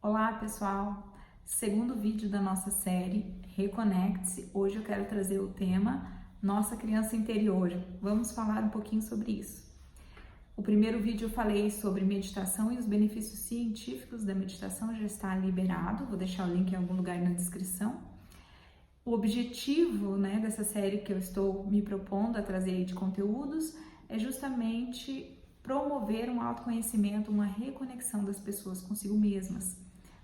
Olá pessoal, segundo vídeo da nossa série Reconecte-se. Hoje eu quero trazer o tema Nossa Criança Interior. Vamos falar um pouquinho sobre isso. O primeiro vídeo eu falei sobre meditação e os benefícios científicos da meditação, já está liberado, vou deixar o link em algum lugar na descrição. O objetivo dessa série que eu estou me propondo a trazer aí de conteúdos é justamente promover um autoconhecimento, uma reconexão das pessoas consigo mesmas.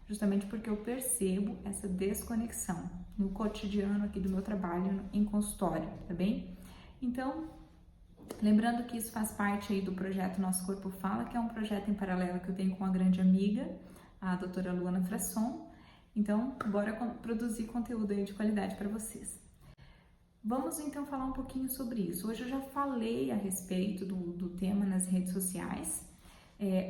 Justamente porque eu percebo essa desconexão no cotidiano aqui do meu trabalho em consultório, tá bem? Então, lembrando que isso faz parte aí do projeto Nosso Corpo Fala, que é um projeto em paralelo que eu tenho com uma grande amiga, a doutora Luana Frasson. Então, bora produzir conteúdo aí de qualidade para vocês. Vamos então falar um pouquinho sobre isso. Hoje eu já falei a respeito do tema nas redes sociais.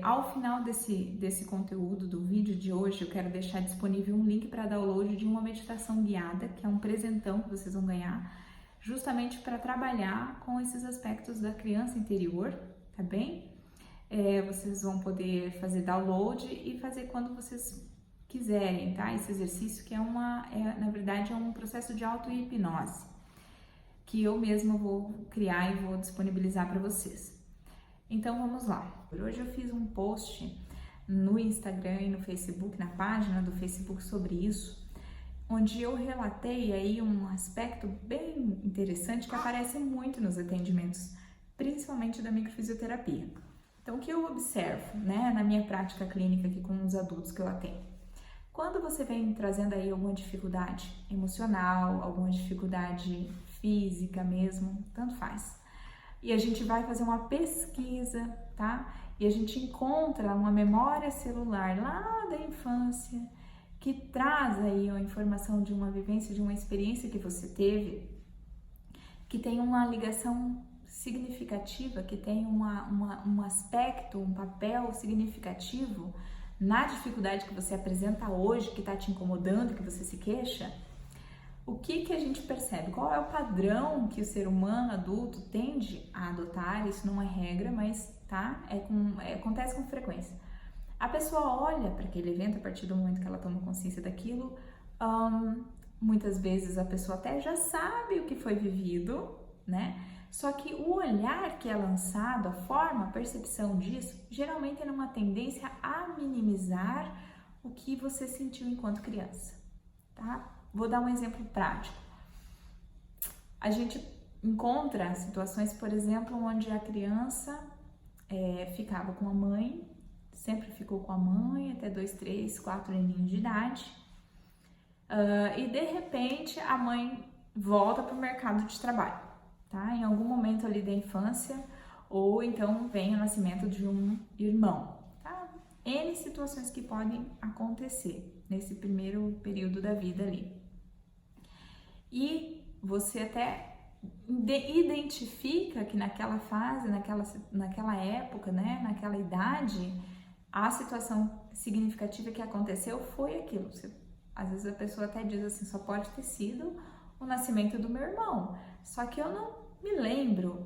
Ao final desse conteúdo do vídeo de hoje, eu quero deixar disponível um link para download de uma meditação guiada, que é um presentão que vocês vão ganhar, justamente para trabalhar com esses aspectos da criança interior, tá bem? Vocês vão poder fazer download e fazer quando vocês quiserem, tá? Esse exercício que na verdade é um processo de auto-hipnose, que eu mesma vou criar e vou disponibilizar para vocês. Então vamos lá. Hoje eu fiz um post no Instagram e no Facebook, na página do Facebook sobre isso, onde eu relatei aí um aspecto bem interessante que aparece muito nos atendimentos, principalmente da microfisioterapia. Então o que eu observo, na minha prática clínica aqui com os adultos que eu atendo? Quando você vem trazendo aí alguma dificuldade emocional, alguma dificuldade física mesmo, tanto faz. E a gente vai fazer uma pesquisa, tá? E a gente encontra uma memória celular lá da infância que traz aí a informação de uma vivência, de uma experiência que você teve, que tem uma ligação significativa, que tem um aspecto, um papel significativo na dificuldade que você apresenta hoje, que está te incomodando, que você se queixa. O que a gente percebe? Qual é o padrão que o ser humano adulto tende a adotar? Isso não é regra, mas acontece com frequência. A pessoa olha para aquele evento a partir do momento que ela toma consciência daquilo. Muitas vezes a pessoa até já sabe o que foi vivido, Só que o olhar que é lançado, a forma, a percepção disso, geralmente é numa tendência a minimizar o que você sentiu enquanto criança, tá? Vou dar um exemplo prático. A gente encontra situações, por exemplo, onde a criança ficava com a mãe, sempre ficou com a mãe até 2, 3, 4 aninhos de idade, e de repente a mãe volta para o mercado de trabalho, tá? Em algum momento ali da infância, ou então vem o nascimento de um irmão, tá? N situações que podem acontecer nesse primeiro período da vida ali. E você até identifica que naquela fase, naquela época, naquela idade, a situação significativa que aconteceu foi aquilo. Às vezes a pessoa até diz assim, só pode ter sido o nascimento do meu irmão. Só que eu não me lembro,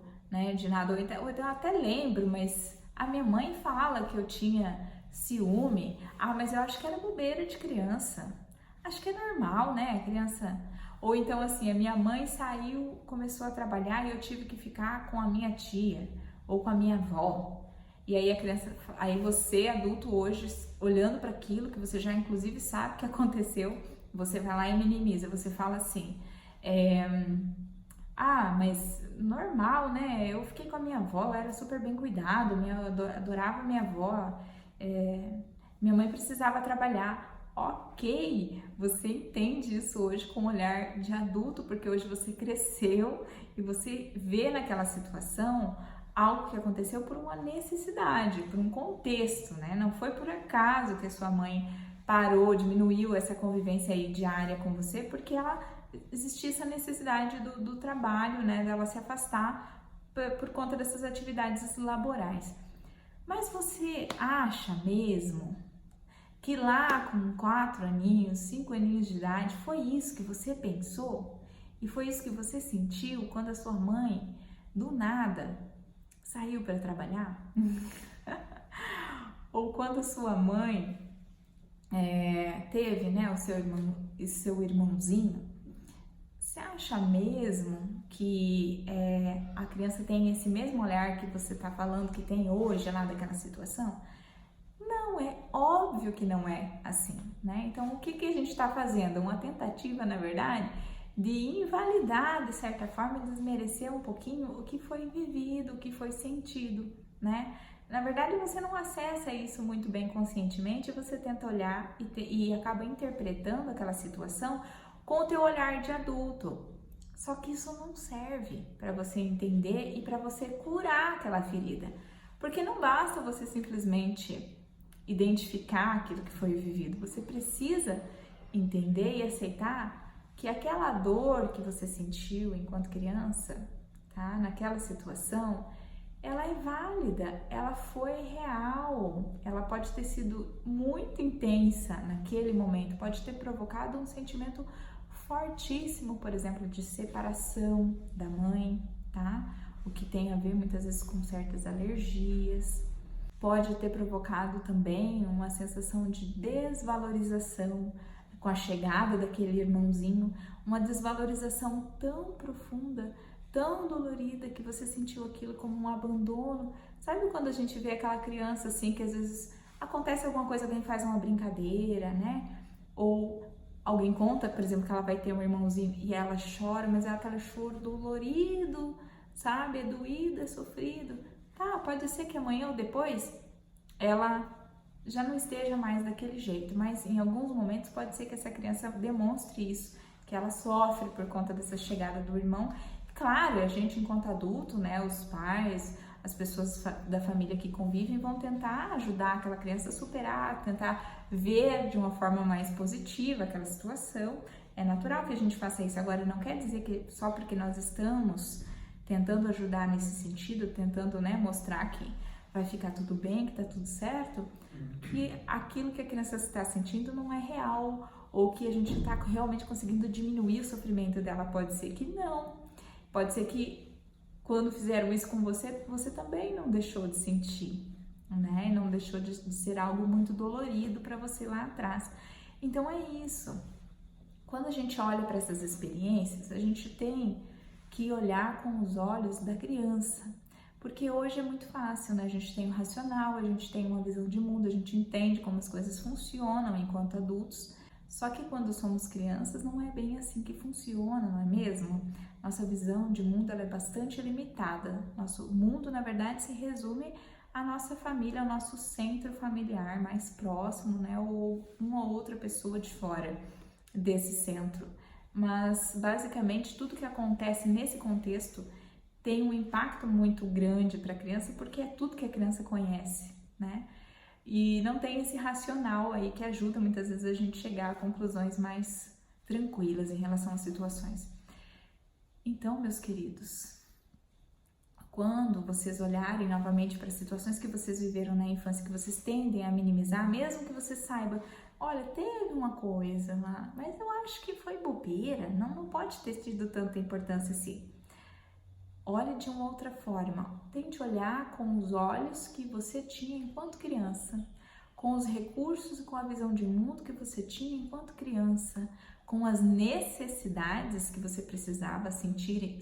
de nada, ou então eu até lembro, mas a minha mãe fala que eu tinha ciúme. Mas eu acho que era bobeira de criança. Acho que é normal, A criança... Ou então assim, a minha mãe saiu, começou a trabalhar e eu tive que ficar com a minha tia ou com a minha avó. E aí aí você, adulto hoje, olhando para aquilo que você já inclusive sabe que aconteceu, você vai lá e minimiza, você fala assim, mas normal, eu fiquei com a minha avó, ela era super bem cuidada, eu adorava minha avó, minha mãe precisava trabalhar. Ok, você entende isso hoje com um olhar de adulto, porque hoje você cresceu e você vê naquela situação algo que aconteceu por uma necessidade, por um contexto, Não foi por acaso que a sua mãe parou, diminuiu essa convivência aí diária com você, porque existia essa necessidade do trabalho, dela se afastar por conta dessas atividades laborais. Mas você acha mesmo que lá com 4 aninhos, 5 aninhos de idade, foi isso que você pensou? E foi isso que você sentiu quando a sua mãe, do nada, saiu para trabalhar? Ou quando a sua mãe teve, né, o seu irmãozinho, você acha mesmo que a criança tem esse mesmo olhar que você está falando que tem hoje lá daquela situação? Não, é óbvio que não é assim, né? Então, o que a gente está fazendo? Uma tentativa, na verdade, de invalidar, de certa forma, desmerecer um pouquinho o que foi vivido, o que foi sentido, né? Na verdade, você não acessa isso muito bem conscientemente, você tenta olhar e acaba interpretando aquela situação com o teu olhar de adulto. Só que isso não serve para você entender e para você curar aquela ferida. Porque não basta você simplesmente identificar aquilo que foi vivido, você precisa entender e aceitar que aquela dor que você sentiu enquanto criança, tá? Naquela situação, ela é válida, ela foi real, ela pode ter sido muito intensa naquele momento, pode ter provocado um sentimento fortíssimo, por exemplo, de separação da mãe, tá? O que tem a ver muitas vezes com certas alergias. Pode ter provocado também uma sensação de desvalorização com a chegada daquele irmãozinho, uma desvalorização tão profunda, tão dolorida, que você sentiu aquilo como um abandono. Sabe quando a gente vê aquela criança assim, que às vezes acontece alguma coisa, alguém faz uma brincadeira, né? Ou alguém conta, por exemplo, que ela vai ter um irmãozinho e ela chora, mas é aquele choro dolorido, sabe? É doído, é sofrido. Tá, pode ser que amanhã ou depois ela já não esteja mais daquele jeito, mas em alguns momentos pode ser que essa criança demonstre isso, que ela sofre por conta dessa chegada do irmão. Claro, a gente enquanto adulto, né, os pais, as pessoas da família que convivem vão tentar ajudar aquela criança a superar, tentar ver de uma forma mais positiva aquela situação. É natural que a gente faça isso. Agora, não quer dizer que só porque nós estamos tentando ajudar nesse sentido, tentando, né, mostrar que vai ficar tudo bem, que tá tudo certo, que aquilo que a criança está sentindo não é real, ou que a gente está realmente conseguindo diminuir o sofrimento dela. Pode ser que não. Pode ser que quando fizeram isso com você, você também não deixou de sentir, né? Não deixou de ser algo muito dolorido para você lá atrás. Então é isso. Quando a gente olha para essas experiências, a gente tem que olhar com os olhos da criança. Porque hoje é muito fácil, né? A gente tem o racional, a gente tem uma visão de mundo, a gente entende como as coisas funcionam enquanto adultos. Só que quando somos crianças não é bem assim que funciona, não é mesmo? Nossa visão de mundo ela é bastante limitada. Nosso mundo, na verdade, se resume à nossa família, ao nosso centro familiar mais próximo, né? Ou uma ou outra pessoa de fora desse centro. Mas, basicamente, tudo que acontece nesse contexto tem um impacto muito grande para a criança, porque é tudo que a criança conhece, né? E não tem esse racional aí que ajuda muitas vezes a gente chegar a conclusões mais tranquilas em relação às situações. Então, meus queridos, quando vocês olharem novamente para situações que vocês viveram na infância, que vocês tendem a minimizar, mesmo que você saiba, olha, teve uma coisa lá, mas eu acho que foi bobeira, não pode ter tido tanta importância assim. Olhe de uma outra forma, tente olhar com os olhos que você tinha enquanto criança, com os recursos e com a visão de mundo que você tinha enquanto criança, com as necessidades que você precisava sentir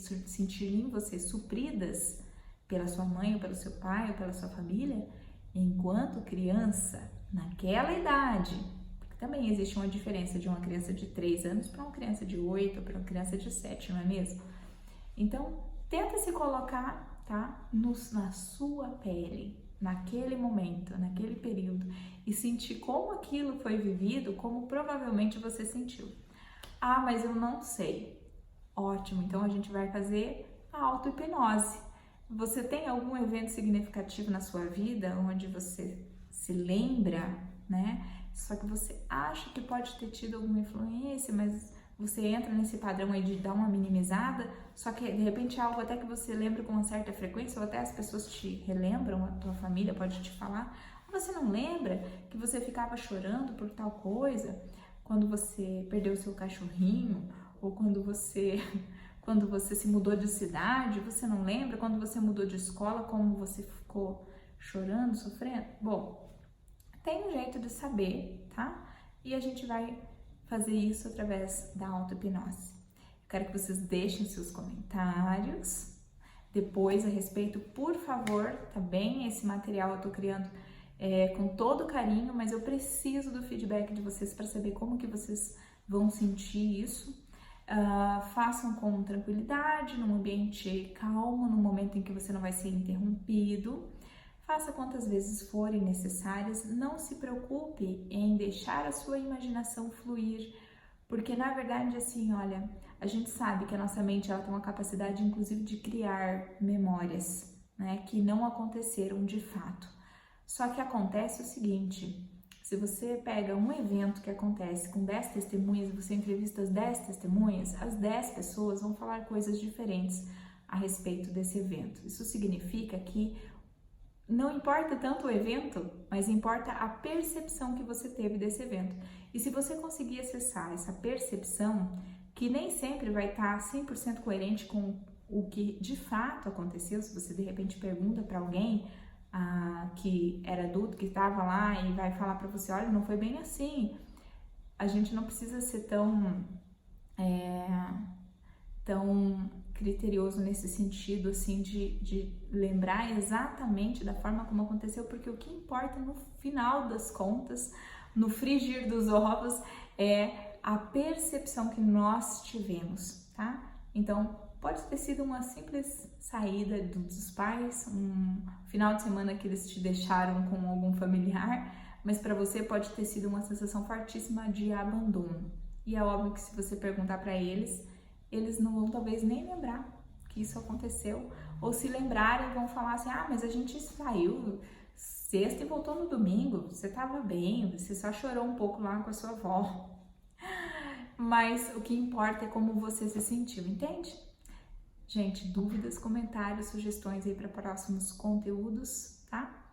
em você supridas pela sua mãe, ou pelo seu pai, ou pela sua família, enquanto criança, naquela idade. Porque também existe uma diferença de uma criança de 3 anos para uma criança de 8 ou para uma criança de 7, não é mesmo? Então, tenta se colocar, tá, na sua pele, naquele momento, naquele período, e sentir como aquilo foi vivido, como provavelmente você sentiu. Ah, mas eu não sei. Ótimo, então a gente vai fazer a auto-hipnose. Você tem algum evento significativo na sua vida onde você se lembra, né? Só que você acha que pode ter tido alguma influência, mas você entra nesse padrão aí de dar uma minimizada, só que de repente é algo até que você lembra com uma certa frequência, ou até as pessoas te relembram, a tua família pode te falar. Você não lembra que você ficava chorando por tal coisa, quando você perdeu o seu cachorrinho, ou quando você se mudou de cidade, você não lembra? Quando você mudou de escola, como você ficou chorando, sofrendo? Bom, tem um jeito de saber, tá? e a gente vai fazer isso através da auto-hipnose. Quero que vocês deixem seus comentários depois a respeito, por favor, tá bem? Esse material eu tô criando com todo carinho, mas eu preciso do feedback de vocês para saber como que vocês vão sentir isso. Façam com tranquilidade, num ambiente calmo, num momento em que você não vai ser interrompido. Faça quantas vezes forem necessárias. Não se preocupe em deixar a sua imaginação fluir, porque na verdade, assim, olha, a gente sabe que a nossa mente ela tem uma capacidade, inclusive, de criar memórias, né, que não aconteceram de fato. Só que acontece o seguinte: se você pega um evento que acontece com 10 testemunhas, você entrevista as 10 testemunhas, as 10 pessoas vão falar coisas diferentes a respeito desse evento. Isso significa que não importa tanto o evento, mas importa a percepção que você teve desse evento. E se você conseguir acessar essa percepção, que nem sempre vai estar 100% coerente com o que de fato aconteceu, se você de repente pergunta para alguém que era adulto, que estava lá e vai falar para você, olha, não foi bem assim. A gente não precisa ser tão criterioso nesse sentido, assim, de lembrar exatamente da forma como aconteceu, porque o que importa no final das contas, no frigir dos ovos, é a percepção que nós tivemos, tá? Então, pode ter sido uma simples saída dos pais, um final de semana que eles te deixaram com algum familiar, mas para você pode ter sido uma sensação fortíssima de abandono. E é óbvio que se você perguntar para eles, eles não vão talvez nem lembrar que isso aconteceu, ou se lembrarem vão falar assim, mas a gente saiu sexta e voltou no domingo, você estava bem, você só chorou um pouco lá com a sua avó. Mas o que importa é como você se sentiu, entende? Gente, dúvidas, comentários, sugestões aí para próximos conteúdos, tá?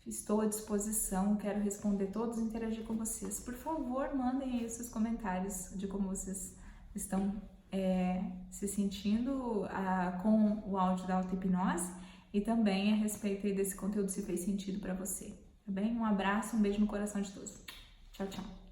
Estou à disposição, quero responder todos e interagir com vocês. Por favor, mandem aí os seus comentários de como vocês estão se sentindo com o áudio da auto-hipnose e também a respeito aí desse conteúdo, se fez sentido para você, tá bem? Um abraço, um beijo no coração de todos. Tchau, tchau.